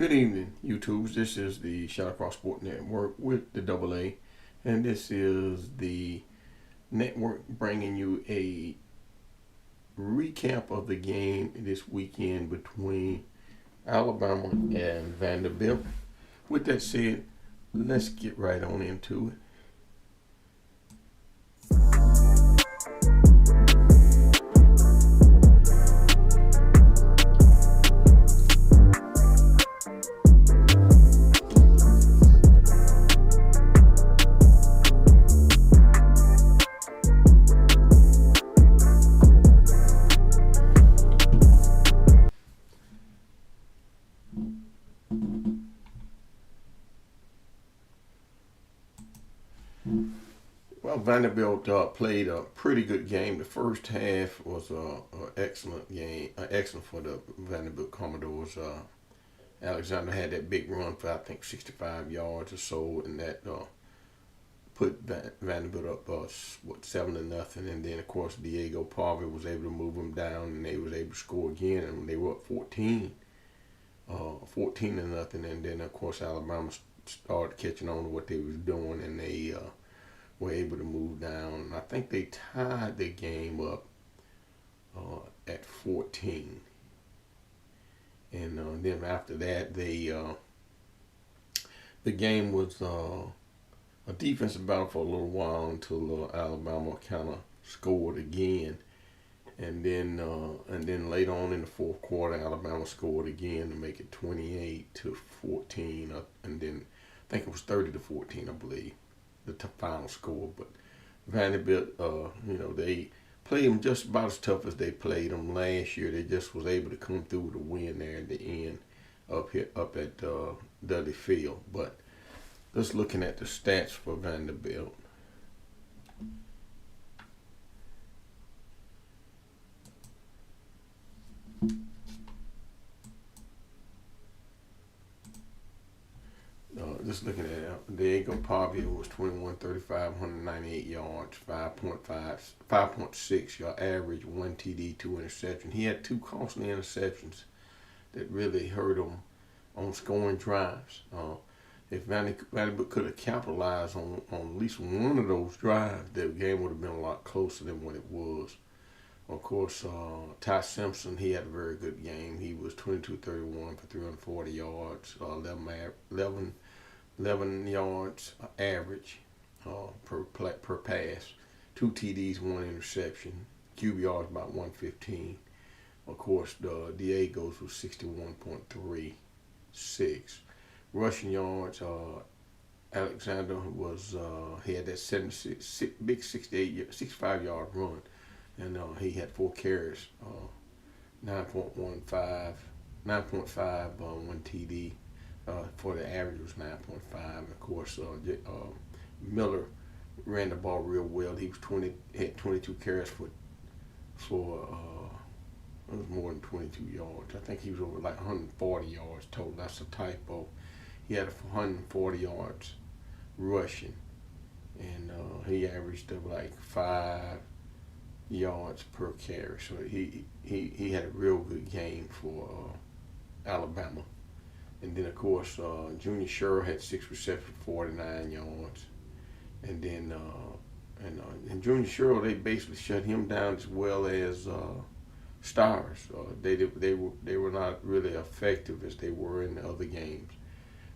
Good evening, YouTubes. This is the ShallowCross Sport Network with the AA, and this is the network bringing you a recap of the game this weekend between Alabama and Vanderbilt. With that said, let's get right on into it. Well, Vanderbilt played a pretty good game. The first half was an excellent game, excellent for the Vanderbilt Commodores. Alexander had that big run for I think 65 yards or so, and that put Vanderbilt up 7-0. And then of course Diego Parvey was able to move them down, and they was able to score again, and they were up 14 to nothing. And then of course Alabama started catching on to what they was doing, and they were able to move down. I think they tied the game up at 14. And then after that, the game was a defensive battle for a little while until Alabama kind of scored again. And then later on in the fourth quarter, Alabama scored again to make it 28-14. And then I think it was 30-14, I believe, the final score. But Vanderbilt, they played them just about as tough as they played them last year. They just was able to come through with a win there at the end up at Dudley Field. But just looking at the stats for Vanderbilt. Just looking at it, Diego Pavia was 21-35, 198 yards, 5.6 yard average, 1 TD, 2 interceptions. He had 2 costly interceptions that really hurt him on scoring drives. If Vanderbilt could have capitalized on at least one of those drives, the game would have been a lot closer than what it was. Of course, Ty Simpson, he had a very good game. He was 22-31 for 340 yards, 11 yards average per pass, 2 TDs, 1 interception. QBR is about 115. Of course, the Diego's was 61.36. Rushing yards, Alexander was he had that 65-yard run, and he had 4 carries, 9.5, 1 TD. For the average was 9.5. Of course, Miller ran the ball real well. He had 22 carries for it was more than 22 yards. I think he was over like 140 yards total. That's a typo. He had 140 yards rushing, and he averaged like 5 yards per carry. So he had a real good game for Alabama. And then, of course, Junior Sherrill had 6 receptions, 49 yards. And then, and Junior Sherrill, they basically shut him down as well as Stars. They were not really effective as they were in the other games.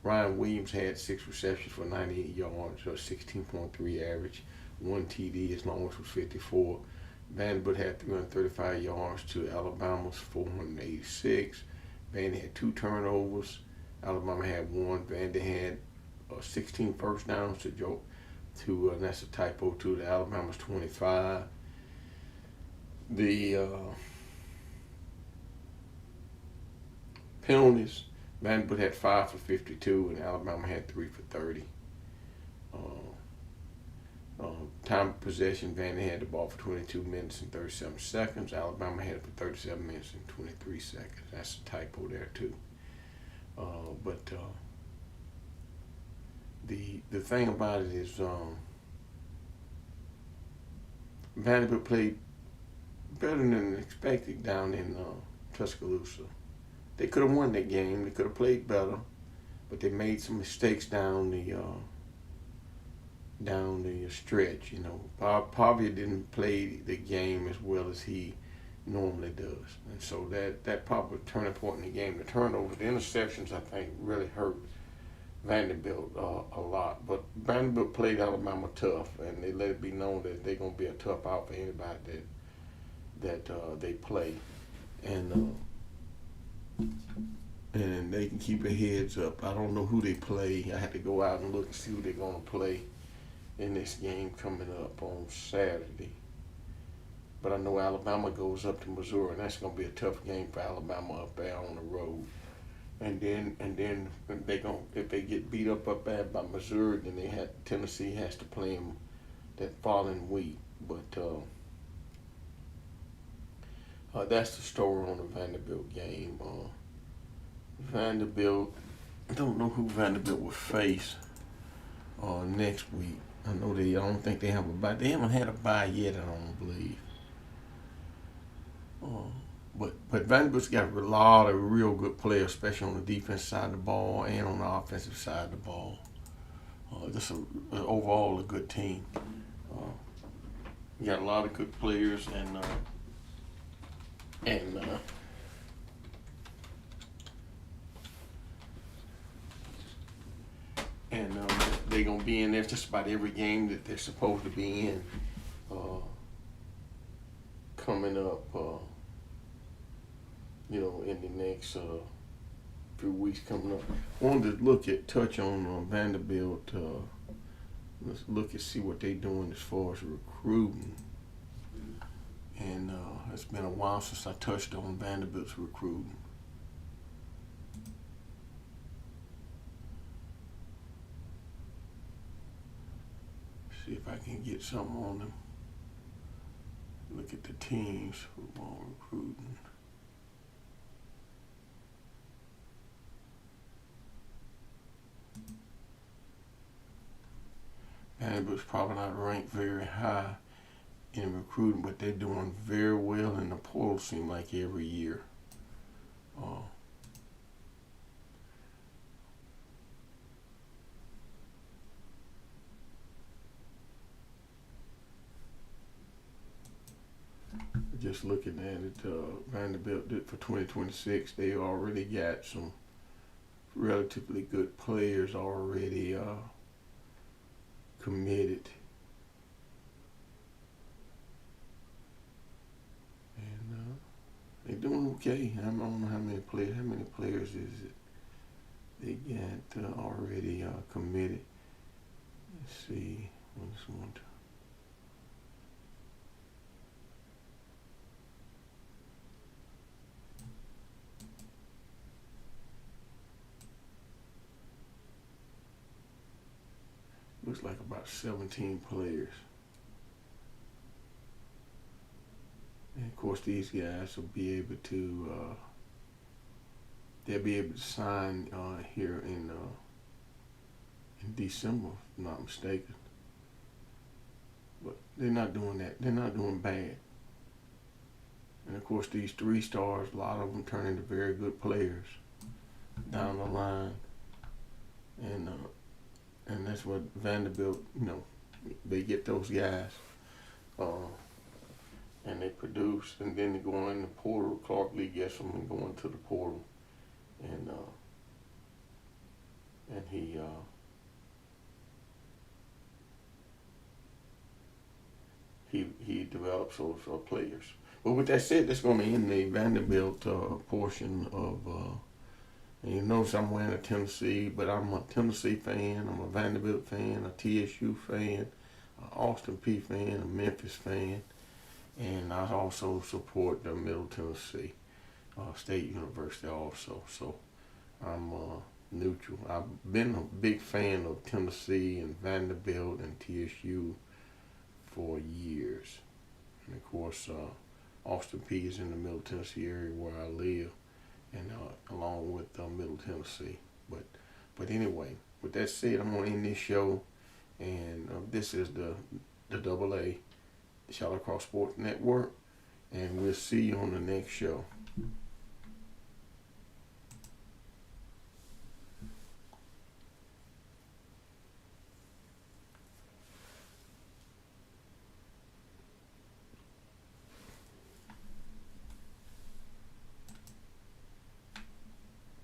Ryan Williams had 6 receptions for 98 yards, 16.3 average, 1 TD. His longest was 54. Vanderbilt had 335 yards to Alabama's 486. Vandy had 2 turnovers. Alabama had 1. Vandy had 16 first downs to and that's a typo too. The Alabama's 25. The penalties, Vanderbilt had 5 for 52, and Alabama had 3 for 30. Time of possession, Vandy had the ball for 22 minutes and 37 seconds. Alabama had it for 37 minutes and 23 seconds. That's a typo there too. But the thing about it is Vanderbilt played better than expected down in Tuscaloosa. They could have won that game. They could have played better, but they made some mistakes down the stretch. You know, Pavia didn't play the game as well as he normally does, and so that probably was a turning point in the game. The turnovers, the interceptions, I think, really hurt Vanderbilt a lot. But Vanderbilt played Alabama tough, and they let it be known that they're gonna be a tough out for anybody that they play, and and they can keep their heads up. I don't know who they play. I had to go out and look and see who they're gonna play in this game coming up on Saturday. But I know Alabama goes up to Missouri, and that's going to be a tough game for Alabama up there on the road. And then they going if they get beat up there by Missouri, then Tennessee has to play them that following week. But that's the story on the Vanderbilt game. Vanderbilt, I don't know who Vanderbilt will face next week. I know I don't think they have a bye. They haven't had a bye yet, I don't believe. But Vanderbilt's got a lot of real good players, especially on the defense side of the ball and on the offensive side of the ball. Just overall a good team. You got a lot of good players, and they're gonna be in there just about every game that they're supposed to be in. Coming up, in the next few weeks coming up. I wanted to touch on Vanderbilt. Let's look and see what they're doing as far as recruiting. And it's been a while since I touched on Vanderbilt's recruiting. See if I can get something on them. Look at the teams football recruiting. Vanderbilt's probably not ranked very high in recruiting, but they're doing very well in the portal, seem like every year. Just looking at it, Vanderbilt did for 2026. They already got some relatively good players already committed, and they're doing okay. I don't know how many players is it they got already committed. Let's see, what's one. Looks like about 17 players. And of course these guys will be able to they'll be able to sign here in December, if I'm not mistaken. But they're not doing that. They're not doing bad. And of course these 3 stars, a lot of them turn into very good players down the line. And that's what Vanderbilt, they get those guys, and they produce, and then they go in the portal. Clark Lee gets them and go into the portal, and he develops those players. But with that said, that's going to end the Vanderbilt portion of. And you notice I'm wearing a Tennessee, but I'm a Tennessee fan, I'm a Vanderbilt fan, a TSU fan, an Austin P fan, a Memphis fan, and I also support the Middle Tennessee State University also. So I'm neutral. I've been a big fan of Tennessee and Vanderbilt and TSU for years. And of course, Austin P is in the Middle Tennessee area where I live, and along with Middle Tennessee. But anyway, with that said, I'm going to end this show, and this is the AA, the ShallowCross Sports Network, and we'll see you on the next show.